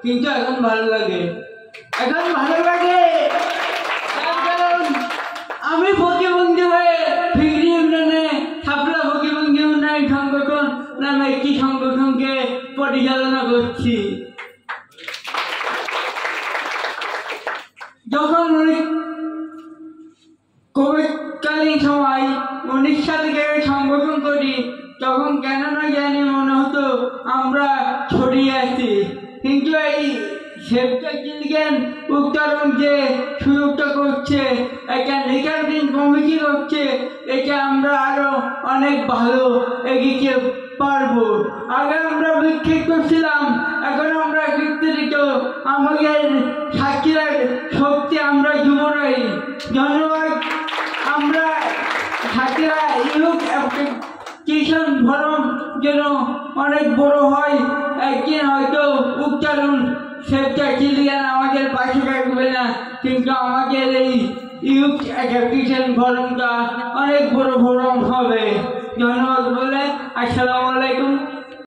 কিন্তু এখন ভালো লাগে, এখন ভালো লাগে। কারণ আমি প্রতিবন্ধী হয়ে ফিগরি ইউনিয়নে থাপলা প্রতিবন্ধী উন্নয়ন সংগঠন নামে একটি সংগঠনকে পরিচালনা করছি। যখন কোভিডকালীন সময় 19 সাল থেকে সংগঠন করি, তখন কেন না জানি মনে হতো আমরা ছড়িয়ে আছি, কিন্তু এই সেভ দ্য চিলড্রেন উত্তরণ যে সুযোগটা করছে, একটা নিকার্ডিং কমিটি করছে, এটা আমরা আরো অনেক ভালো এগিয়ে পারবো। আগে আমরা বিক্ষেপ করছিলাম, এখন আমরা বিস্তৃত আমাদের সাক্ষীর শক্তি আমরা যুবরাই। ধন্যবাদ। আমরা সাক্ষীরা ইউথ অ্যাপ্লিকেশন ফরম যেন অনেক বড় হয়, একদিন হয়তো উচ্চারণ সেভ দ্য চিলড্রেন আমাদের পাশে থাকবে না, কিন্তু আমাদের এই ইউথ অ্যাপ্লিকেশন ফরমটা অনেক বড় ফরম হবে। ধন্যবাদ বলে আসসালামু আলাইকুম।